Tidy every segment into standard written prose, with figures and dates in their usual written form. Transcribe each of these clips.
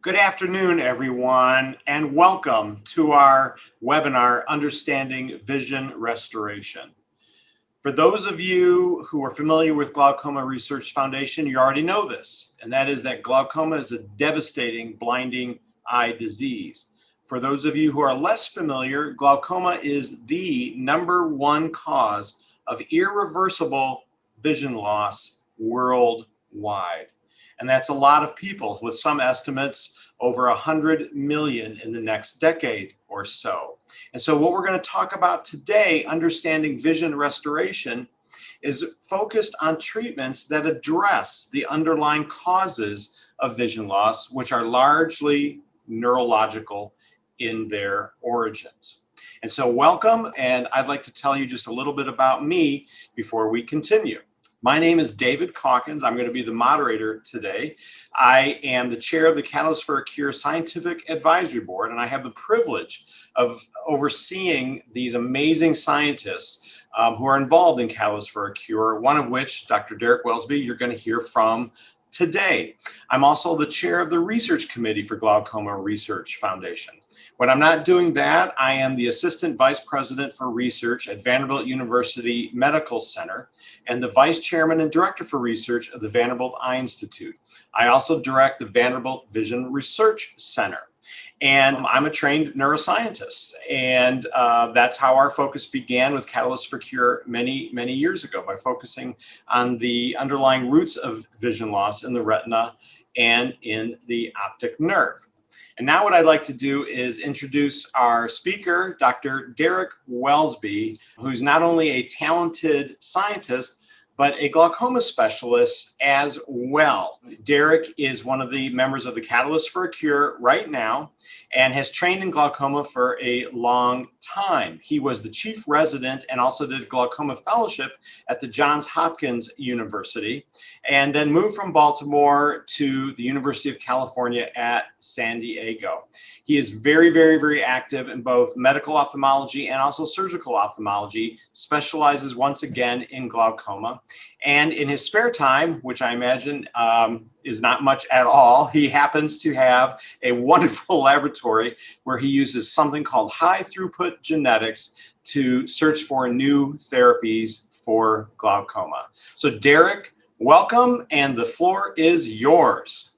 Good afternoon, everyone, and welcome to our webinar, Understanding Vision Restoration. For those of you who are familiar with Glaucoma Research Foundation, you already know this, and that is that glaucoma is a devastating blinding eye disease. For those of you who are less familiar, glaucoma is the #1 cause of irreversible vision loss worldwide. And that's a lot of people, with some estimates over 100 million in the next decade or so. And so what we're going to talk about today, understanding vision restoration, is focused on treatments that address the underlying causes of vision loss, which are largely neurological in their origins. And so welcome, and I'd like to tell you just a little bit about me before we continue. My name is David Calkins. I'm going to be the moderator today. I am the chair of the Catalyst for a Cure Scientific Advisory Board, and I have the privilege of overseeing these amazing scientists who are involved in Catalyst for a Cure, one of which, Dr. Derek Welsby, you're going to hear from today. I'm also the chair of the research committee for Glaucoma Research Foundation. When I'm not doing that, I am the Assistant Vice President for Research at Vanderbilt University Medical Center and the Vice Chairman and Director for Research of the Vanderbilt Eye Institute. I also direct the Vanderbilt Vision Research Center. And I'm a trained neuroscientist. And that's how our focus began with Catalyst for Cure many, many years ago, by focusing on the underlying roots of vision loss in the retina and in the optic nerve. And now what I'd like to do is introduce our speaker, Dr. Derek Welsby, who's not only a talented scientist, but a glaucoma specialist as well. Derek is one of the members of the Catalyst for a Cure right now and has trained in glaucoma for a long time. He was the chief resident and also did glaucoma fellowship at the Johns Hopkins University, and then moved from Baltimore to the University of California at San Diego. He is very, very, very active in both medical ophthalmology and also surgical ophthalmology, specializes once again in glaucoma. And in his spare time, which I imagine is not much at all, he happens to have a wonderful laboratory where he uses something called high-throughput genetics to search for new therapies for glaucoma. So Derek, welcome, and the floor is yours.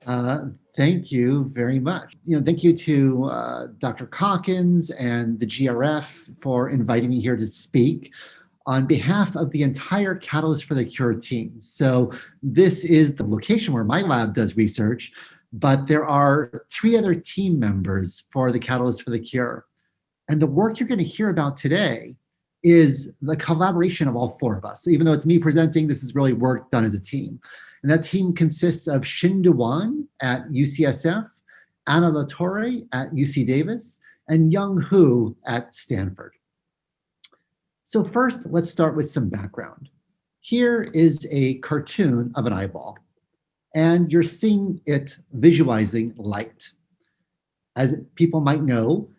Thank you very much. Thank you to Dr. Calkins and the GRF for inviting me here to speak on behalf of the entire Catalyst for the Cure team. So this is the location where my lab does research, but there are 3 other team members for the Catalyst for the Cure. And the work you're going to hear about today is the collaboration of all 4 of us. So even though it's me presenting, this is really work done as a team. And that team consists of Xin Duan at UCSF, Anna Latorre at UC Davis, and Young Hu at Stanford. So first, let's start with some background. Here is a cartoon of an eyeball, and you're seeing it visualizing light. As people might know,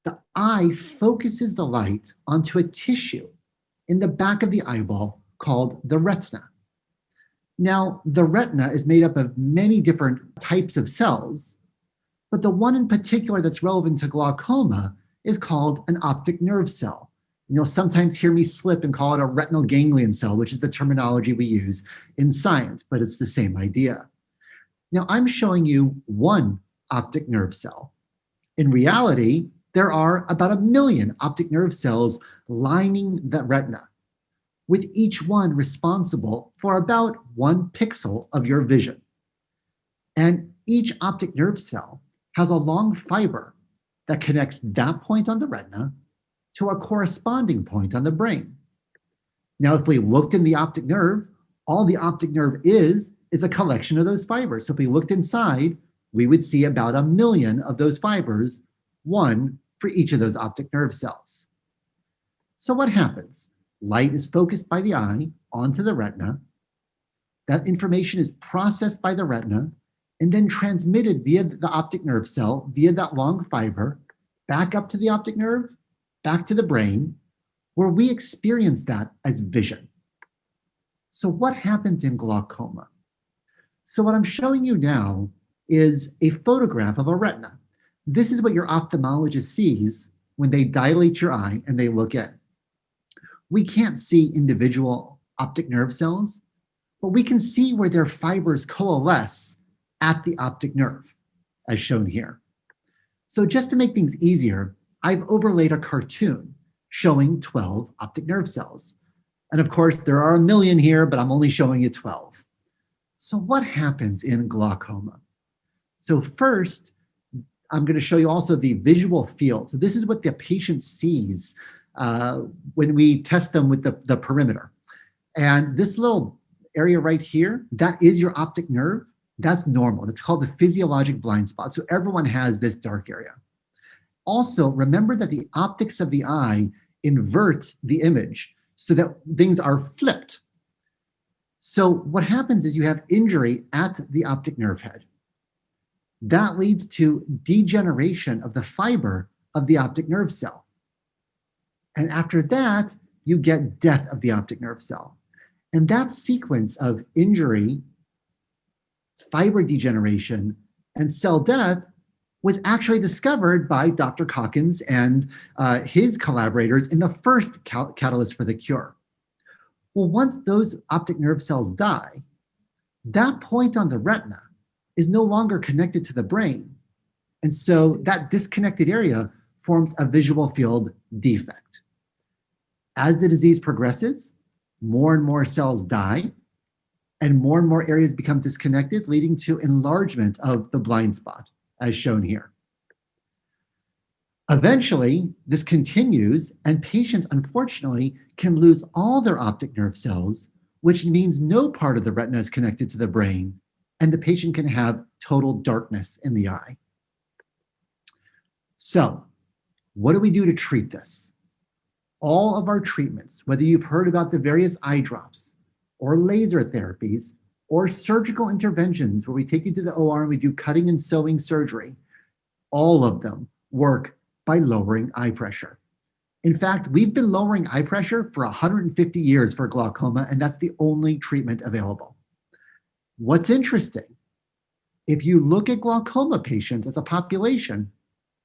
the eye focuses the light onto a tissue in the back of the eyeball called the retina. Now, the retina is made up of many different types of cells, but the one in particular that's relevant to glaucoma is called an optic nerve cell. You'll sometimes hear me slip and call it a retinal ganglion cell, which is the terminology we use in science, but it's the same idea. Now, I'm showing you one optic nerve cell. In reality, there are about 1 million optic nerve cells lining the retina, with each one responsible for about 1 pixel of your vision. And each optic nerve cell has a long fiber that connects that point on the retina to a corresponding point on the brain. Now, if we looked in the optic nerve, all the optic nerve is a collection of those fibers. So if we looked inside, we would see about 1 million of those fibers, 1 for each of those optic nerve cells. So what happens? Light is focused by the eye onto the retina. That information is processed by the retina and then transmitted via the optic nerve cell, via that long fiber, back up to the optic nerve, back to the brain, where we experience that as vision. So what happens in glaucoma? So what I'm showing you now is a photograph of a retina. This is what your ophthalmologist sees when they dilate your eye and they look in. We can't see individual optic nerve cells, but we can see where their fibers coalesce at the optic nerve, as shown here. So just to make things easier, I've overlaid a cartoon showing 12 optic nerve cells. And of course, there are a million here, but I'm only showing you 12. So what happens in glaucoma? So first, I'm going to show you also the visual field. So this is what the patient sees when we test them with the perimeter. And this little area right here, that is your optic nerve. That's normal. It's called the physiologic blind spot. So everyone has this dark area. Also, remember that the optics of the eye invert the image so that things are flipped. So what happens is you have injury at the optic nerve head. That leads to degeneration of the fiber of the optic nerve cell. And after that, you get death of the optic nerve cell. And that sequence of injury, fiber degeneration, and cell death was actually discovered by Dr. Calkins and his collaborators in the first catalyst for the cure. Well, once those optic nerve cells die, that point on the retina is no longer connected to the brain. And so that disconnected area forms a visual field defect. As the disease progresses, more and more cells die, and more areas become disconnected, leading to enlargement of the blind spot, as shown here. Eventually, this continues, and patients, unfortunately, can lose all their optic nerve cells, which means no part of the retina is connected to the brain, and the patient can have total darkness in the eye. So, what do we do to treat this? All of our treatments, whether you've heard about the various eye drops, or laser therapies, or surgical interventions where we take you to the OR and we do cutting and sewing surgery, all of them work by lowering eye pressure. In fact, we've been lowering eye pressure for 150 years for glaucoma, and that's the only treatment available. What's interesting, if you look at glaucoma patients as a population,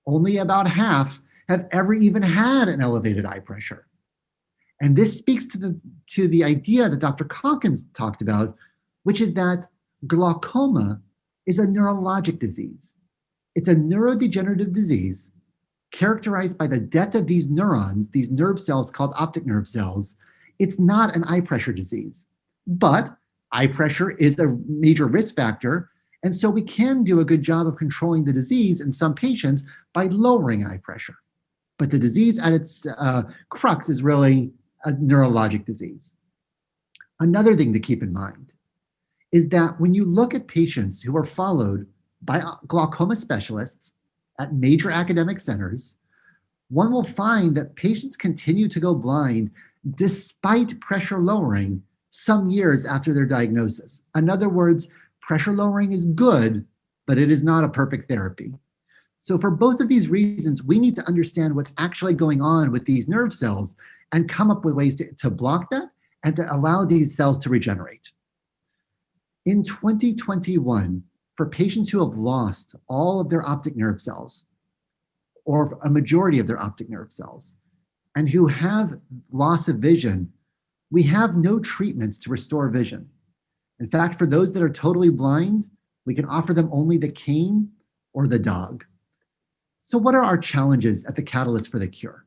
only about half have ever even had an elevated eye pressure. And this speaks to the idea that Dr. Calkins talked about, which is that glaucoma is a neurologic disease. It's a neurodegenerative disease characterized by the death of these neurons, these nerve cells called optic nerve cells. It's not an eye pressure disease, but eye pressure is a major risk factor. And so we can do a good job of controlling the disease in some patients by lowering eye pressure. But the disease at its crux is really a neurologic disease. Another thing to keep in mind is that when you look at patients who are followed by glaucoma specialists at major academic centers, one will find that patients continue to go blind despite pressure lowering some years after their diagnosis. In other words, pressure lowering is good, but it is not a perfect therapy. So for both of these reasons, we need to understand what's actually going on with these nerve cells and come up with ways to block that and to allow these cells to regenerate. In 2021, for patients who have lost all of their optic nerve cells, or a majority of their optic nerve cells, and who have loss of vision, we have no treatments to restore vision. In fact, for those that are totally blind, we can offer them only the cane or the dog. So what are our challenges at the Catalyst for the Cure?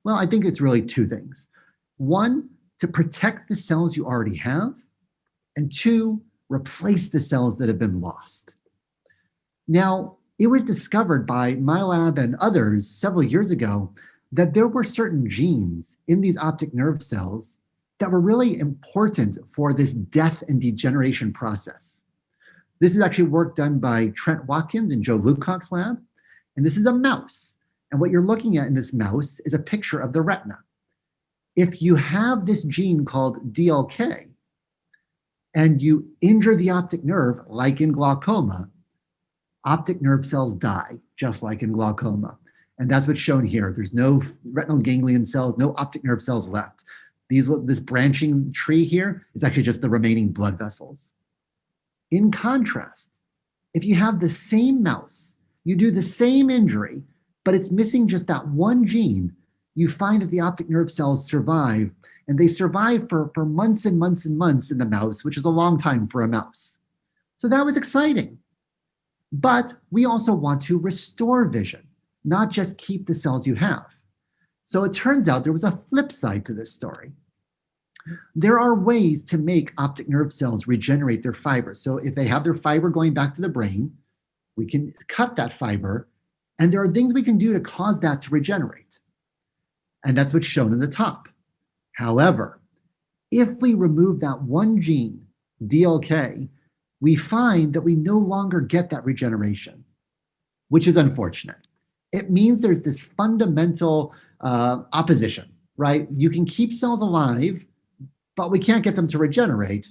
Well, I think it's really two things. One, to protect the cells you already have, and two, replace the cells that have been lost. Now, it was discovered by my lab and others several years ago that there were certain genes in these optic nerve cells that were really important for this death and degeneration process. This is actually work done by Trent Watkins and Joe Lucock's lab. And this is a mouse. And what you're looking at in this mouse is a picture of the retina. If you have this gene called DLK and you injure the optic nerve, like in glaucoma, optic nerve cells die, just like in glaucoma. And that's what's shown here. There's no retinal ganglion cells, no optic nerve cells left. This branching tree here is actually just the remaining blood vessels. In contrast, If you have the same mouse, you do the same injury, but it's missing just that one gene, you find that the optic nerve cells survive, and they survive for months and months and months in the mouse, which is a long time for a mouse. So that was exciting. But we also want to restore vision, not just keep the cells you have. So it turns out there was a flip side to this story. There are ways to make optic nerve cells regenerate their fibers. So if they have their fiber going back to the brain, we can cut that fiber, and there are things we can do to cause that to regenerate. And that's what's shown in the top. However, if we remove that one gene, DLK, we find that we no longer get that regeneration, which is unfortunate. It means there's this fundamental opposition, right? You can keep cells alive, but we can't get them to regenerate.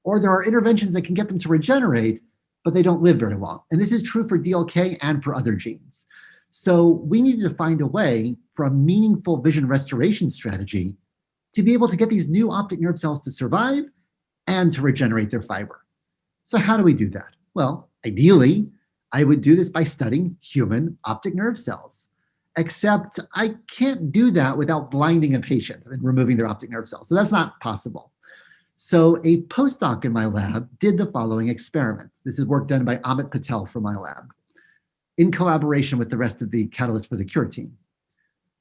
Or there are interventions that can get them to regenerate, but they don't live very long. And this is true for DLK and for other genes. So we needed to find a way for a meaningful vision restoration strategy to be able to get these new optic nerve cells to survive and to regenerate their fiber. So how do we do that? Well, ideally, I would do this by studying human optic nerve cells, except I can't do that without blinding a patient and removing their optic nerve cells. So that's not possible. So a postdoc in my lab did the following experiment. This is work done by Amit Patel from my lab, in collaboration with the rest of the Catalyst for the Cure team.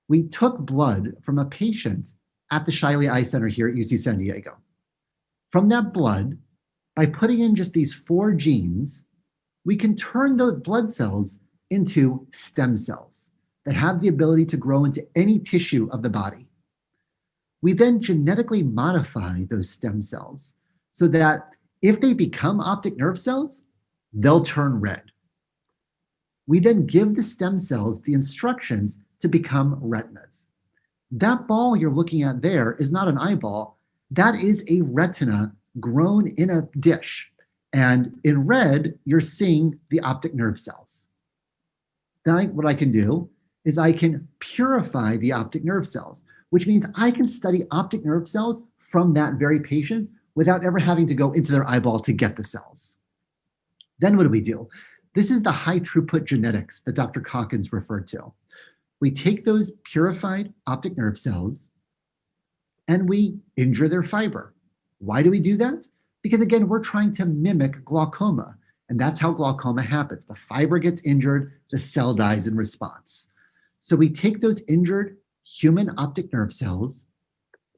We took blood from a patient at the Shiley Eye Center here at UC San Diego. From that blood, by putting in just these 4 genes, we can turn those blood cells into stem cells that have the ability to grow into any tissue of the body. We then genetically modify those stem cells so that if they become optic nerve cells, they'll turn red. We then give the stem cells the instructions to become retinas. That ball you're looking at there is not an eyeball. That is a retina grown in a dish. And in red, you're seeing the optic nerve cells. Then what I can do is I can purify the optic nerve cells, which means I can study optic nerve cells from that very patient without ever having to go into their eyeball to get the cells. Then what do we do? This is the high-throughput genetics that Dr. Calkins referred to. We take those purified optic nerve cells and we injure their fiber. Why do we do that? Because again, we're trying to mimic glaucoma, and that's how glaucoma happens. The fiber gets injured, the cell dies in response. So we take those injured human optic nerve cells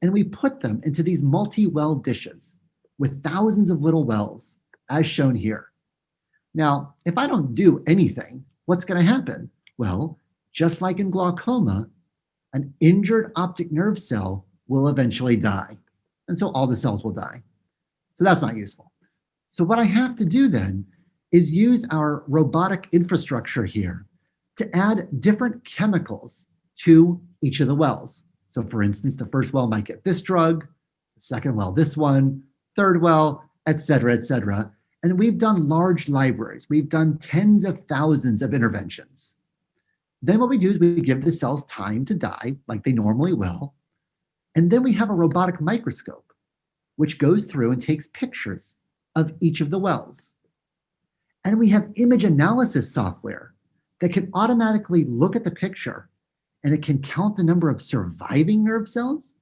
and we put them into these multi-well dishes with thousands of little wells, as shown here. Now, if I don't do anything, what's going to happen? Well, just like in glaucoma, an injured optic nerve cell will eventually die. And so all the cells will die. So that's not useful. So what I have to do then is use our robotic infrastructure here to add different chemicals to each of the wells. So for instance, the first well might get this drug, the second well this one, third well, et cetera, et cetera. And we've done large libraries. We've done tens of thousands of interventions. Then what we do is we give the cells time to die like they normally will. And then we have a robotic microscope, which goes through and takes pictures of each of the wells. And we have image analysis software that can automatically look at the picture, and it can count the number of surviving nerve cells,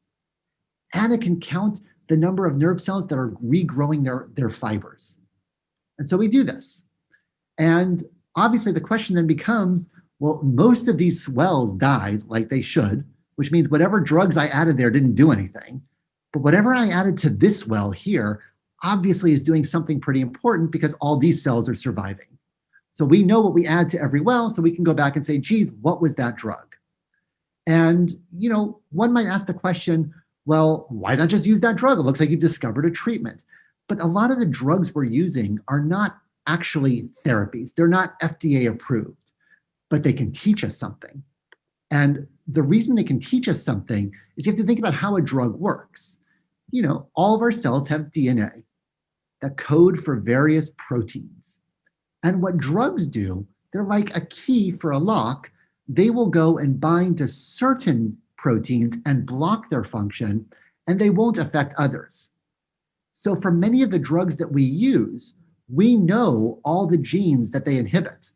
and it can count the number of nerve cells that are regrowing their fibers. And so we do this. And obviously the question then becomes, well, most of these wells died like they should, which means whatever drugs I added there didn't do anything. But whatever I added to this well here obviously is doing something pretty important because all these cells are surviving. So we know what we add to every well, so we can go back and say, geez, what was that drug? And, you know, one might ask the question, well, why not just use that drug? It looks like you've discovered a treatment. But a lot of the drugs we're using are not actually therapies. They're not FDA approved, but they can teach us something. And the reason they can teach us something is you have to think about how a drug works. You know, all of our cells have DNA that code for various proteins. And what drugs do, they're like a key for a lock. They will go and bind to certain proteins and block their function, and they won't affect others. So for many of the drugs that we use, we know all the genes that they inhibit.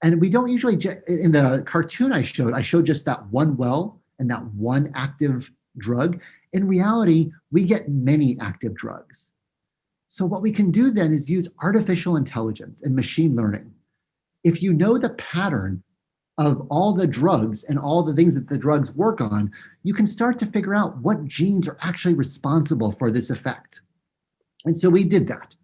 And we don't usually, in the cartoon I showed just that one well and that one active drug. In reality, we get many active drugs. So what we can do then is use artificial intelligence and machine learning. If you know the pattern of all the drugs and all the things that the drugs work on, you can start to figure out what genes are actually responsible for this effect. And so we did that.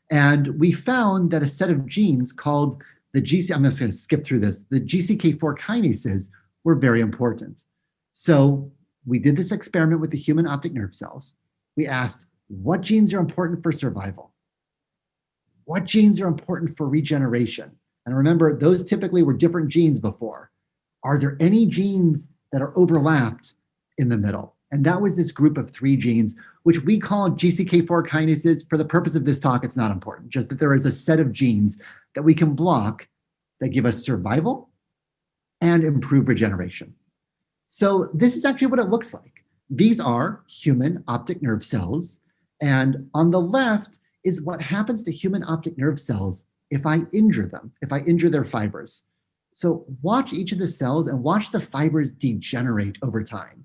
And we found that a set of genes called I'm just going to skip through this, the GCK4 kinases were very important. So we did this experiment with the human optic nerve cells. We asked, what genes are important for survival? What genes are important for regeneration? And remember, those typically were different genes before. Are there any genes that are overlapped in the middle? And that was this group of 3 genes, which we call GCK4 kinases. For the purpose of this talk, it's not important, just that there is a set of genes that we can block that give us survival and improve regeneration. So this is actually what it looks like. These are human optic nerve cells. And on the left is what happens to human optic nerve cells if I injure them, if I injure their fibers. So watch each of the cells and watch the fibers degenerate over time,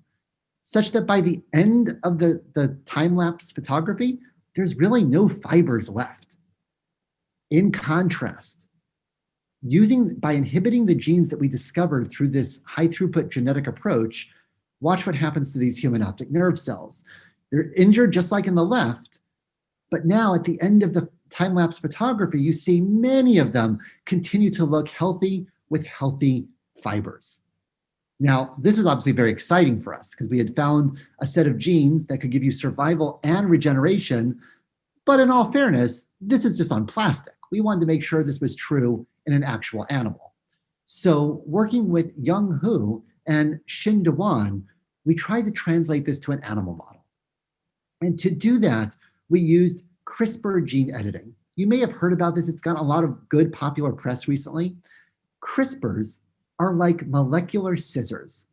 such that by the end of the time-lapse photography, there's really no fibers left. In contrast, by inhibiting the genes that we discovered through this high-throughput genetic approach, watch what happens to these human optic nerve cells. They're injured just like in the left, but now at the end of the time-lapse photography, you see many of them continue to look healthy with healthy fibers. Now, this was obviously very exciting for us because we had found a set of genes that could give you survival and regeneration. But in all fairness, this is just on plastic. We wanted to make sure this was true in an actual animal. So working with Young Hu and Xin Dewan, we tried to translate this to an animal model. And to do that, we used CRISPR gene editing. You may have heard about this. It's got a lot of good popular press recently. CRISPRs are like molecular scissors.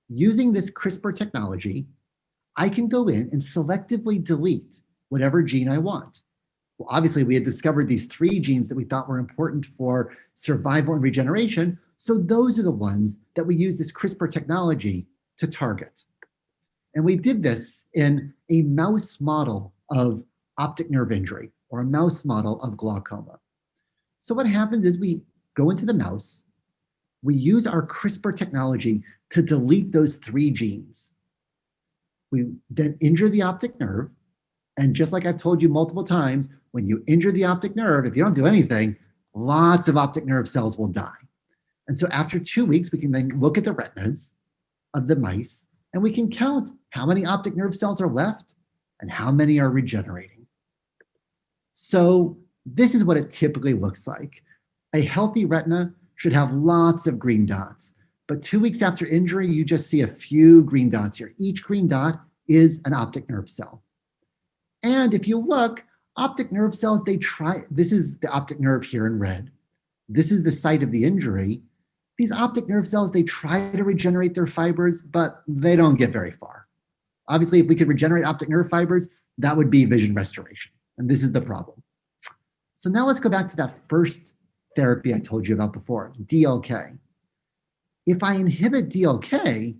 Using this CRISPR technology, I can go in and selectively delete whatever gene I want. Well, obviously, we had discovered these 3 genes that we thought were important for survival and regeneration. So those are the ones that we use this CRISPR technology to target. And we did this in a mouse model of optic nerve injury or a mouse model of glaucoma. So what happens is we go into the mouse, we use our CRISPR technology to delete those 3 genes. We then injure the optic nerve. And just like I've told you multiple times, when you injure the optic nerve, if you don't do anything, lots of optic nerve cells will die. And so after 2 weeks, we can then look at the retinas of the mice, and we can count how many optic nerve cells are left and how many are regenerating. So this is what it typically looks like. A healthy retina should have lots of green dots, but 2 weeks after injury, you just see a few green dots here. Each green dot is an optic nerve cell. And if you look, optic nerve cells, this is the optic nerve here in red. This is the site of the injury. These optic nerve cells, they try to regenerate their fibers, but they don't get very far. Obviously, if we could regenerate optic nerve fibers, that would be vision restoration. And this is the problem. So now let's go back to that first therapy I told you about before, DLK. If I inhibit DLK,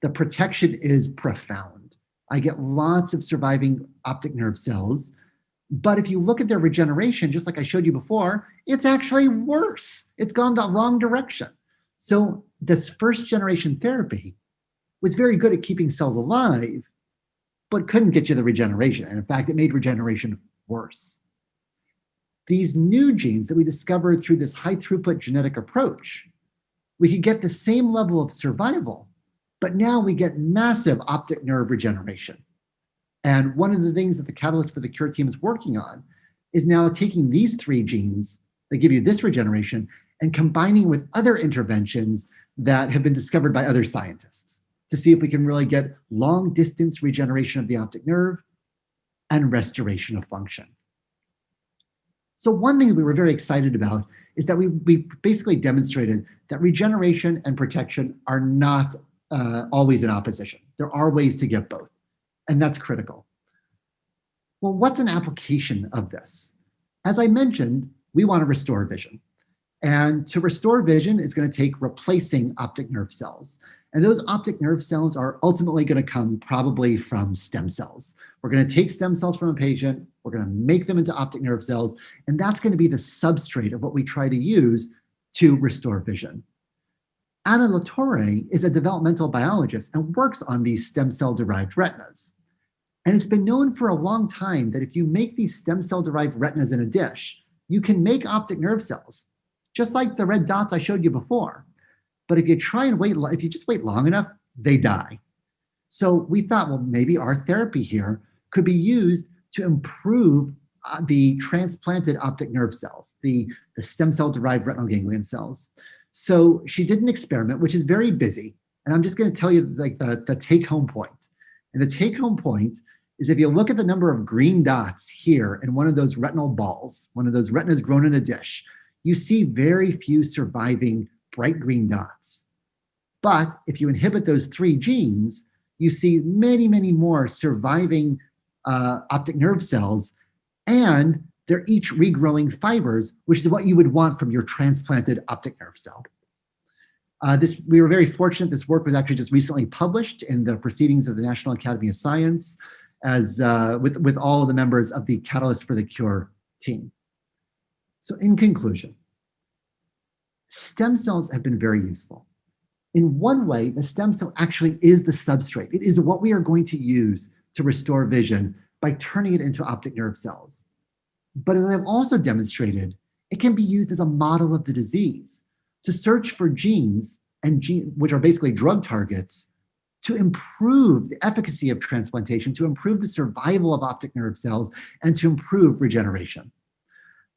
the protection is profound. I get lots of surviving optic nerve cells. But if you look at their regeneration, just like I showed you before, it's actually worse. It's gone the wrong direction. So this first generation therapy was very good at keeping cells alive, but couldn't get you the regeneration. And in fact, it made regeneration worse. These new genes that we discovered through this high throughput genetic approach, we could get the same level of survival, but now we get massive optic nerve regeneration. And one of the things that the Catalyst for the Cure team is working on is now taking these 3 genes that give you this regeneration and combining with other interventions that have been discovered by other scientists to see if we can really get long distance regeneration of the optic nerve and restoration of function. So one thing that we were very excited about is that we basically demonstrated that regeneration and protection are not always in opposition. There are ways to get both, and that's critical. Well, what's an application of this? As I mentioned, we want to restore vision. And to restore vision is going to take replacing optic nerve cells. And those optic nerve cells are ultimately going to come probably from stem cells. We're going to take stem cells from a patient, we're going to make them into optic nerve cells, and that's going to be the substrate of what we try to use to restore vision. Anna Latorre is a developmental biologist and works on these stem cell-derived retinas. And it's been known for a long time that if you make these stem cell-derived retinas in a dish, you can make optic nerve cells, just like the red dots I showed you before. But if you just wait long enough, they die. So we thought, well, maybe our therapy here could be used to improve the transplanted optic nerve cells, the stem cell-derived retinal ganglion cells. So she did an experiment, which is very busy. And I'm just going to tell you like the take-home point. And the take-home point is if you look at the number of green dots here in one of those retinal balls, one of those retinas grown in a dish, you see very few surviving bright green dots. But if you inhibit those 3 genes, you see many, many more surviving optic nerve cells, and they're each regrowing fibers, which is what you would want from your transplanted optic nerve cell. We were very fortunate. This work was actually just recently published in the Proceedings of the National Academy of Science as with all of the members of the Catalyst for the Cure team. So in conclusion, stem cells have been very useful. In one way, the stem cell actually is the substrate. It is what we are going to use to restore vision by turning it into optic nerve cells. But as I've also demonstrated, it can be used as a model of the disease to search for genes, which are basically drug targets, to improve the efficacy of transplantation, to improve the survival of optic nerve cells, and to improve regeneration.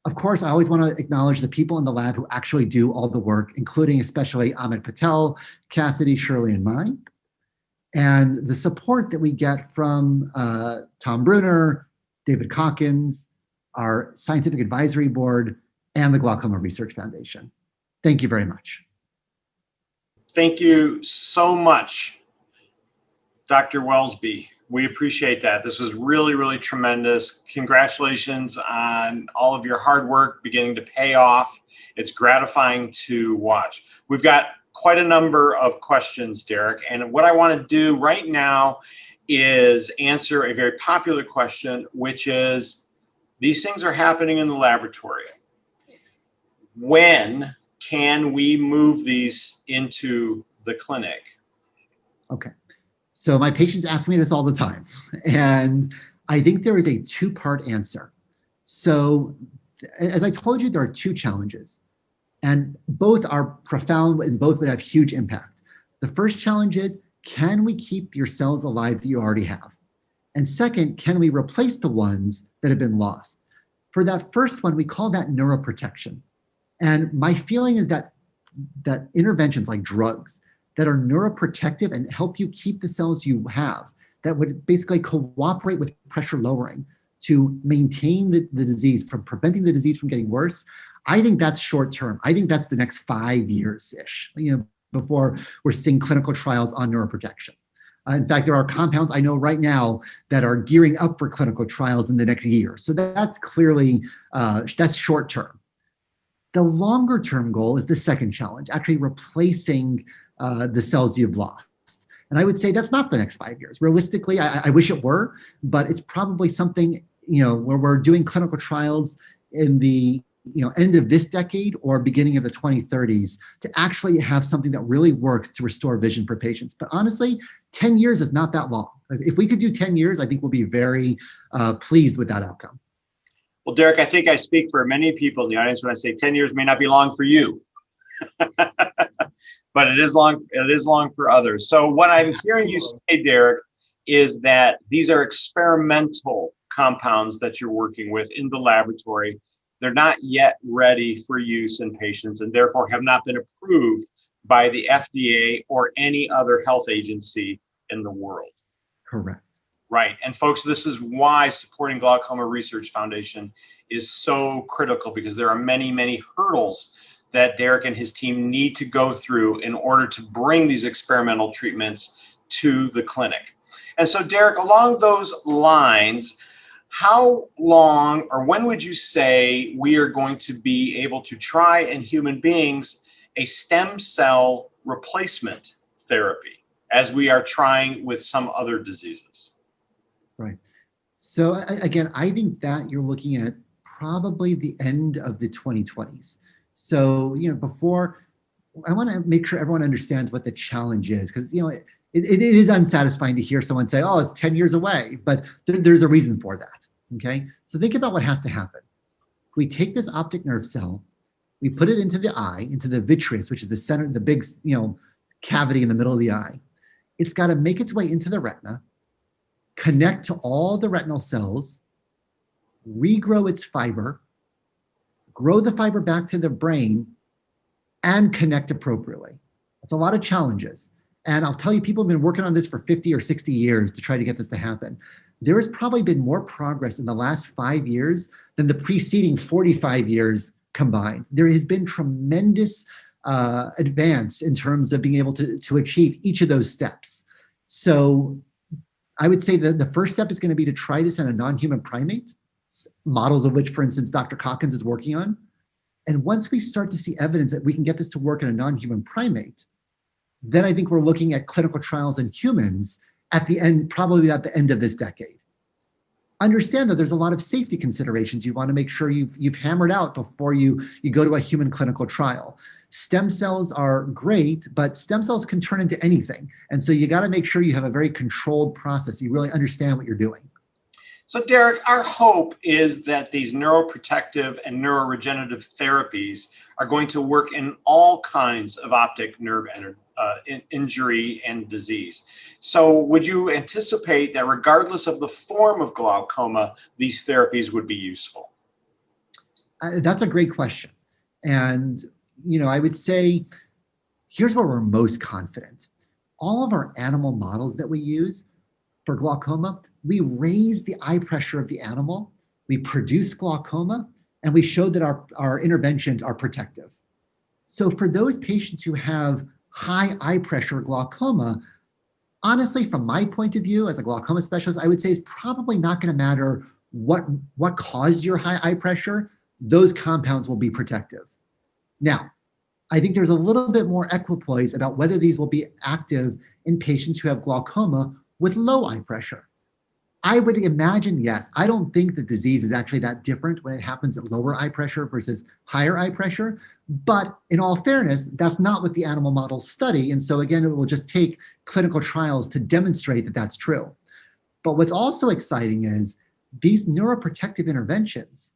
Of course, I always want to acknowledge the people in the lab who actually do all the work, including especially Amit Patel, Cassidy, Shirley, and mine, and the support that we get from Tom Bruner, David Calkins, our scientific advisory board, and the Glaucoma Research Foundation. Thank you very much. Thank you so much, Dr. Welsby. We appreciate that. This was really, really tremendous. Congratulations on all of your hard work beginning to pay off. It's gratifying to watch. We've got quite a number of questions, Derek, and what I want to do right now is answer a very popular question, which is, these things are happening in the laboratory. When can we move these into the clinic? Okay. So my patients ask me this all the time, and I think there is a 2-part answer. So as I told you, there are 2 challenges, and both are profound and both would have huge impact. The first challenge is, can we keep your cells alive that you already have? And second, can we replace the ones that have been lost? For that first one, we call that neuroprotection. And my feeling is that interventions like drugs that are neuroprotective and help you keep the cells you have, that would basically cooperate with pressure lowering to maintain the disease, from preventing the disease from getting worse, I think that's short term. I think that's the next 5 years-ish, before we're seeing clinical trials on neuroprotection. In fact, there are compounds I know right now that are gearing up for clinical trials in the next year. So that's clearly, that's short term. The longer term goal is the second challenge, actually replacing the cells you've lost. And I would say that's not the next 5 years. Realistically, I wish it were, but it's probably something, where we're doing clinical trials in the end of this decade or beginning of the 2030s to actually have something that really works to restore vision for patients. But honestly, 10 years is not that long. If we could do 10 years, I think we'll be very pleased with that outcome. Well, Derek, I think I speak for many people in the audience when I say 10 years may not be long for you, but it is long for others. So what I'm hearing you say, Derek, is that these are experimental compounds that you're working with in the laboratory. They're not yet ready for use in patients and therefore have not been approved by the FDA or any other health agency in the world. Correct. Right. And folks, this is why supporting Glaucoma Research Foundation is so critical, because there are many, many hurdles that Derek and his team need to go through in order to bring these experimental treatments to the clinic. And so, Derek, along those lines, How long or when would you say we are going to be able to try in human beings a stem cell replacement therapy as we are trying with some other diseases? Right. So again, I think that you're looking at probably the end of the 2020s. So, before, I want to make sure everyone understands what the challenge is, because, it is unsatisfying to hear someone say, oh, it's 10 years away, but there's a reason for that. Okay. So think about what has to happen. We take this optic nerve cell, we put it into the eye, into the vitreous, which is the center, the big, cavity in the middle of the eye. It's got to make its way into the retina, connect to all the retinal cells, regrow its fiber, grow the fiber back to the brain, and connect appropriately. That's a lot of challenges. And I'll tell you, people have been working on this for 50 or 60 years to try to get this to happen. There has probably been more progress in the last 5 years than the preceding 45 years combined. There has been tremendous advance in terms of being able to achieve each of those steps. So I would say that the first step is going to be to try this in a non-human primate, models of which, for instance, Dr. Calkins is working on. And once we start to see evidence that we can get this to work in a non-human primate, then I think we're looking at clinical trials in humans at the end, probably at the end of this decade. Understand that there's a lot of safety considerations you want to make sure you've hammered out before you go to a human clinical trial. Stem cells are great, but stem cells can turn into anything. And so you got to make sure you have a very controlled process. You really understand what you're doing. So Derek, our hope is that these neuroprotective and neuroregenerative therapies are going to work in all kinds of optic nerve injury and disease. So would you anticipate that regardless of the form of glaucoma, these therapies would be useful? That's a great question. And, I would say, here's where we're most confident. All of our animal models that we use for glaucoma, we raise the eye pressure of the animal, we produce glaucoma, and we show that our interventions are protective. So for those patients who have high eye pressure glaucoma, honestly, from my point of view as a glaucoma specialist, I would say it's probably not going to matter what caused your high eye pressure. Those compounds will be protective. Now, I think there's a little bit more equipoise about whether these will be active in patients who have glaucoma with low eye pressure. I would imagine, yes. I don't think the disease is actually that different when it happens at lower eye pressure versus higher eye pressure. But in all fairness, that's not what the animal models study. And so again, it will just take clinical trials to demonstrate that that's true. But what's also exciting is these neuroprotective interventions,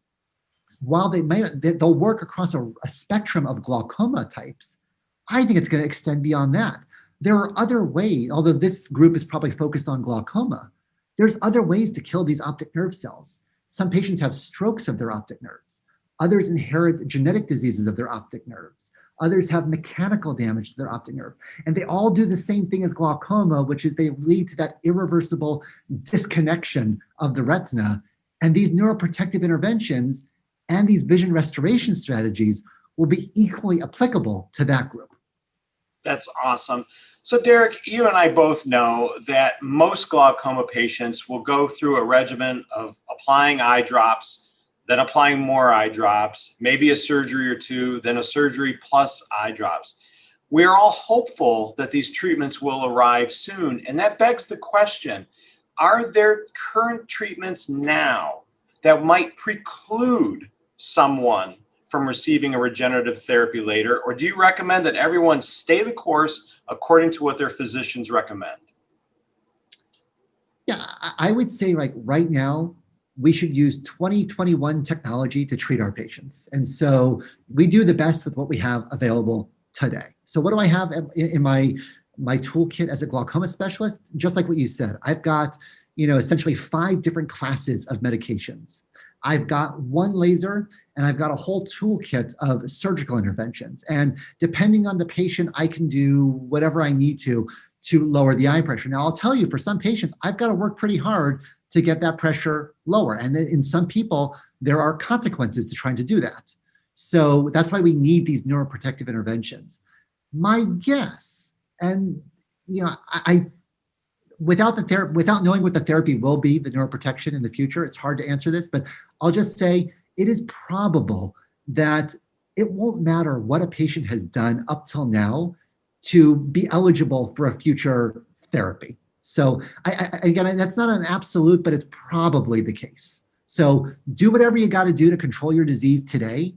while they'll work across a spectrum of glaucoma types, I think it's going to extend beyond that. There are other ways, although this group is probably focused on glaucoma, there's other ways to kill these optic nerve cells. Some patients have strokes of their optic nerves. Others inherit genetic diseases of their optic nerves. Others have mechanical damage to their optic nerves. And they all do the same thing as glaucoma, which is they lead to that irreversible disconnection of the retina. And these neuroprotective interventions and these vision restoration strategies will be equally applicable to that group. That's awesome. So Derek, you and I both know that most glaucoma patients will go through a regimen of applying eye drops, then applying more eye drops, maybe a surgery or two, then a surgery plus eye drops. We're all hopeful that these treatments will arrive soon. And that begs the question, are there current treatments now that might preclude someone from receiving a regenerative therapy later? Or do you recommend that everyone stay the course according to what their physicians recommend? Yeah, I would say like right now, we should use 2021 technology to treat our patients. And so we do the best with what we have available today. So what do I have in my toolkit as a glaucoma specialist? Just like what you said, I've got, essentially 5 different classes of medications. I've got one laser and I've got a whole toolkit of surgical interventions. And depending on the patient, I can do whatever I need to lower the eye pressure. Now, I'll tell you, for some patients, I've got to work pretty hard to get that pressure lower. And in some people, there are consequences to trying to do that. So that's why we need these neuroprotective interventions. My guess, and without knowing what the therapy will be, the neuroprotection in the future, it's hard to answer this, but I'll just say it is probable that it won't matter what a patient has done up till now to be eligible for a future therapy. So again, that's not an absolute, but it's probably the case. So do whatever you got to do to control your disease today.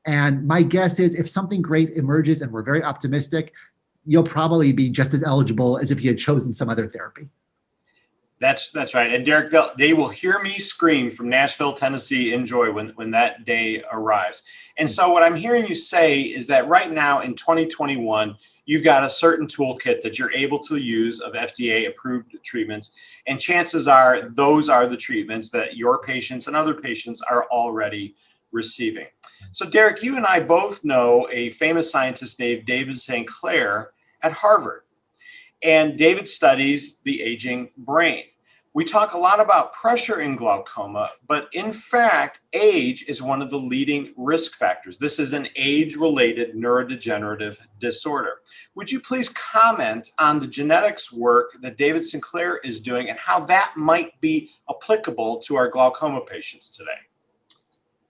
And my guess is if something great emerges, and we're very optimistic, you'll probably be just as eligible as if you had chosen some other therapy. That's right. And Derek, they will hear me scream from Nashville, Tennessee in joy when that day arrives. And so what I'm hearing you say is that right now in 2021, you've got a certain toolkit that you're able to use of FDA approved treatments. And chances are those are the treatments that your patients and other patients are already receiving. So Derek, you and I both know a famous scientist named David St. Clair at Harvard. And David studies the aging brain. We talk a lot about pressure in glaucoma, but in fact, age is one of the leading risk factors. This is an age-related neurodegenerative disorder. Would you please comment on the genetics work that David St. Clair is doing and how that might be applicable to our glaucoma patients today?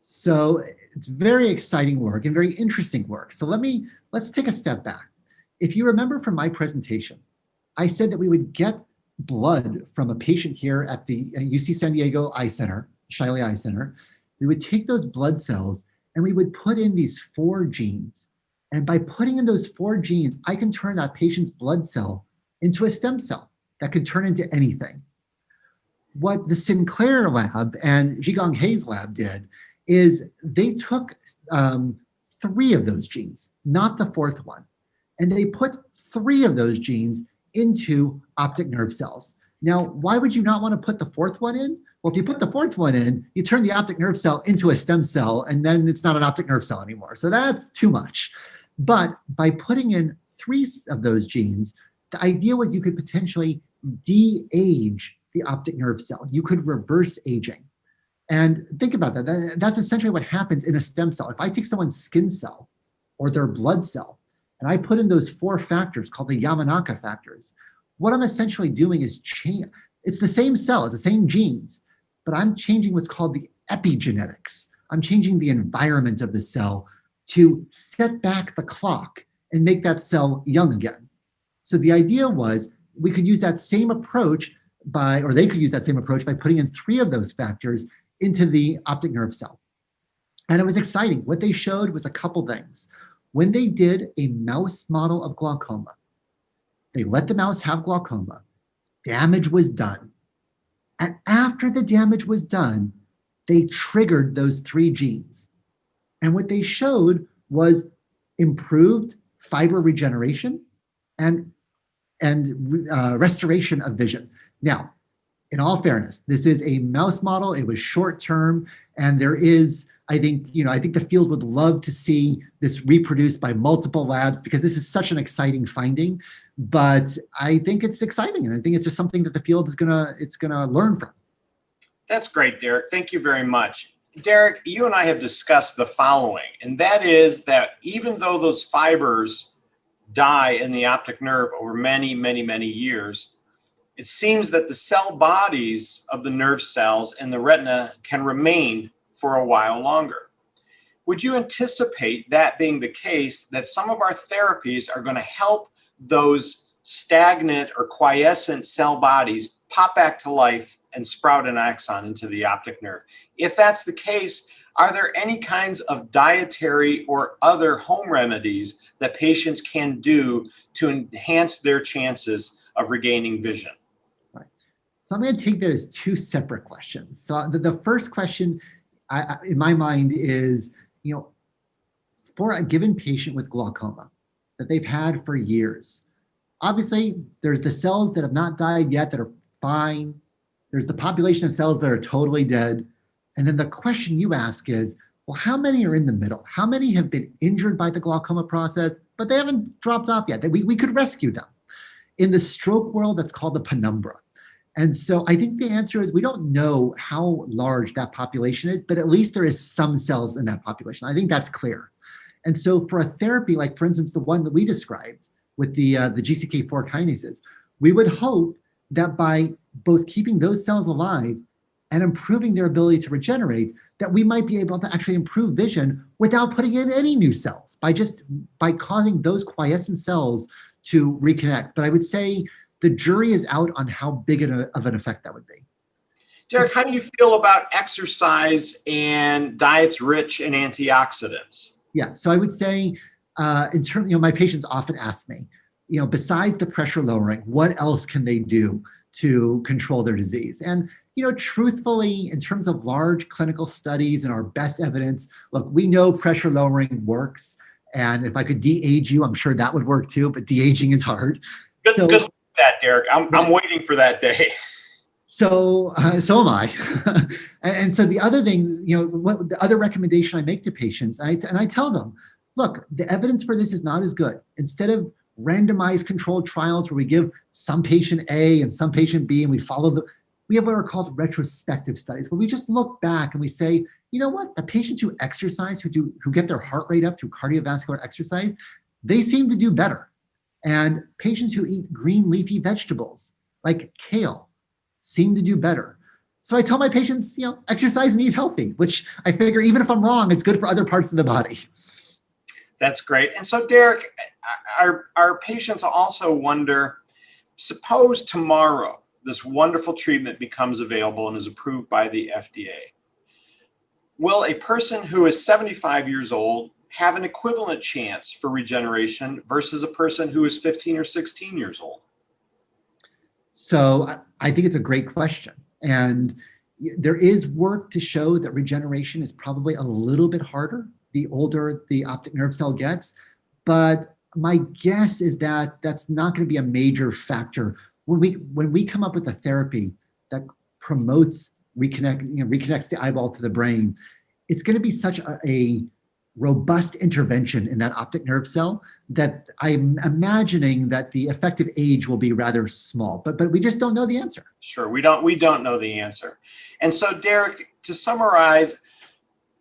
So it's very exciting work and very interesting work. So let's take a step back. If you remember from my presentation, I said that we would get blood from a patient here at the UC San Diego Eye Center, Shiley Eye Center. We would take those blood cells and we would put in these 4 genes. And by putting in those 4 genes, I can turn that patient's blood cell into a stem cell that could turn into anything. What the Sinclair lab and Jigong He's lab did is they took 3 of those genes, not the 4th one, and they put 3 of those genes into optic nerve cells. Now, why would you not want to put the 4th one in? Well, if you put the 4th one in, you turn the optic nerve cell into a stem cell, and then it's not an optic nerve cell anymore. So that's too much. But by putting in 3 of those genes, the idea was you could potentially de-age the optic nerve cell. You could reverse aging. And think about that. That's essentially what happens in a stem cell. If I take someone's skin cell or their blood cell, and I put in those 4 factors called the Yamanaka factors, what I'm essentially doing is change. It's the same cell, it's the same genes, but I'm changing what's called the epigenetics. I'm changing the environment of the cell to set back the clock and make that cell young again. So the idea was we could use that same approach or they could use that same approach by putting in 3 of those factors into the optic nerve cell. And it was exciting. What they showed was a couple things. When they did a mouse model of glaucoma, they let the mouse have glaucoma, damage was done. And after the damage was done, they triggered those 3 genes. And what they showed was improved fiber regeneration and restoration of vision. Now, in all fairness, this is a mouse model. It was short term, and there is, I think the field would love to see this reproduced by multiple labs because this is such an exciting finding. But I think it's exciting, and I think it's just something that the field is gonna learn from. That's great, Derek. Thank you very much. Derek, you and I have discussed the following, and that is that even though those fibers die in the optic nerve over many, many, many years, it seems that the cell bodies of the nerve cells in the retina can remain for a while longer. Would you anticipate that being the case, that some of our therapies are going to help those stagnant or quiescent cell bodies pop back to life and sprout an axon into the optic nerve? If that's the case, are there any kinds of dietary or other home remedies that patients can do to enhance their chances of regaining vision? Right. So I'm going to take that as 2 separate questions. So the first question in my mind is, for a given patient with glaucoma that they've had for years, obviously there's the cells that have not died yet that are fine. There's the population of cells that are totally dead. And then the question you ask is, well, how many are in the middle? How many have been injured by the glaucoma process, but they haven't dropped off yet? We could rescue them. In the stroke world, that's called the penumbra. And so I think the answer is we don't know how large that population is, but at least there is some cells in that population. I think that's clear. And so for a therapy like, for instance, the one that we described with the GCK4 kinases, we would hope that by both keeping those cells alive and improving their ability to regenerate, that we might be able to actually improve vision without putting in any new cells by causing those quiescent cells to reconnect. But I would say the jury is out on how big of an effect that would be. Derek, how do you feel about exercise and diets rich in antioxidants? Yeah, so I would say, in terms, my patients often ask me, besides the pressure lowering, what else can they do to control their disease? And truthfully, in terms of large clinical studies and our best evidence, look, we know pressure lowering works. And if I could de-age you, I'm sure that would work too, but de-aging is hard. Good luck with that, Derek. I'm waiting for that day. So am I. and so the other thing, what the other recommendation I make to patients, and I tell them, look, the evidence for this is not as good. Instead of randomized controlled trials where we give some patient A and some patient B and we have what are called retrospective studies, where we just look back and we say, you know what, the patients who exercise, who get their heart rate up through cardiovascular exercise, they seem to do better. And patients who eat green leafy vegetables like kale seem to do better. So I tell my patients, exercise and eat healthy, which I figure even if I'm wrong, it's good for other parts of the body. That's great. And so, Derek, our patients also wonder, suppose tomorrow this wonderful treatment becomes available and is approved by the FDA. Will a person who is 75 years old have an equivalent chance for regeneration versus a person who is 15 or 16 years old? So I think it's a great question. And there is work to show that regeneration is probably a little bit harder the older the optic nerve cell gets. But my guess is that that's not going to be a major factor. When we come up with a therapy that promotes reconnects the eyeball to the brain, it's going to be such a robust intervention in that optic nerve cell that I'm imagining that the effective age will be rather small, but we just don't know the answer. Sure, we don't know the answer. And so, Derek, to summarize,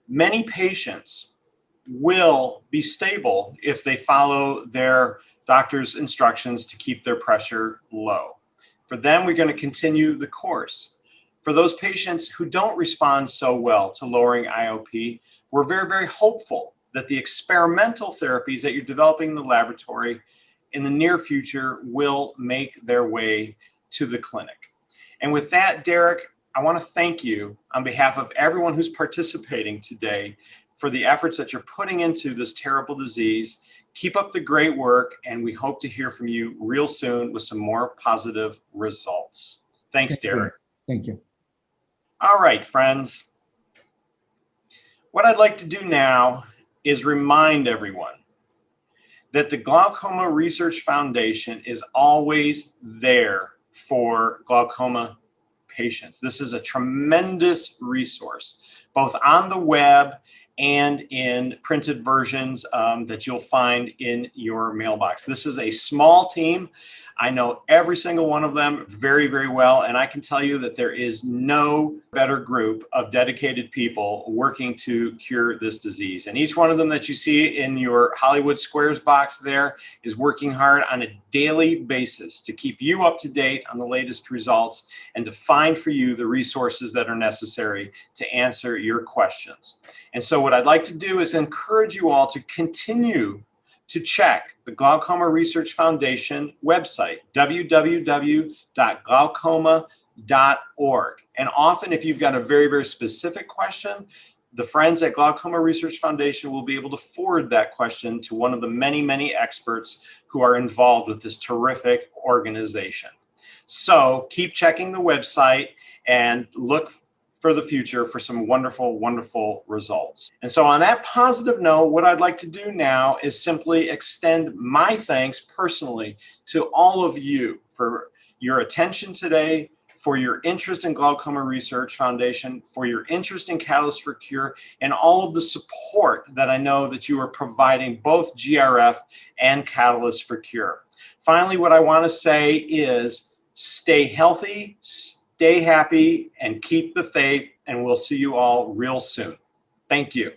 many patients will be stable if they follow their doctor's instructions to keep their pressure low. For them, we're going to continue the course. For those patients who don't respond so well to lowering IOP, we're very, very hopeful that the experimental therapies that you're developing in the laboratory in the near future will make their way to the clinic. And with that, Derek, I want to thank you on behalf of everyone who's participating today for the efforts that you're putting into this terrible disease. Keep up the great work, and we hope to hear from you real soon with some more positive results. Thanks, Derek. Thank you. All right, friends. What I'd like to do now is remind everyone that the Glaucoma Research Foundation is always there for glaucoma patients. This is a tremendous resource, both on the web and in printed versions that you'll find in your mailbox. This is a small team. I know every single one of them very, very well, and I can tell you that there is no better group of dedicated people working to cure this disease. And each one of them that you see in your Hollywood Squares box there is working hard on a daily basis to keep you up to date on the latest results and to find for you the resources that are necessary to answer your questions. And so what I'd like to do is encourage you all to continue to check the Glaucoma Research Foundation website, www.glaucoma.org. And often, if you've got a very, very specific question, the friends at Glaucoma Research Foundation will be able to forward that question to one of the many, many experts who are involved with this terrific organization. So keep checking the website and look for the future for some wonderful, wonderful results. And so on that positive note, what I'd like to do now is simply extend my thanks personally to all of you for your attention today, for your interest in Glaucoma Research Foundation, for your interest in Catalyst for Cure, and all of the support that I know that you are providing both GRF and Catalyst for Cure. Finally, what I want to say is stay healthy, stay happy, and keep the faith, and we'll see you all real soon. Thank you.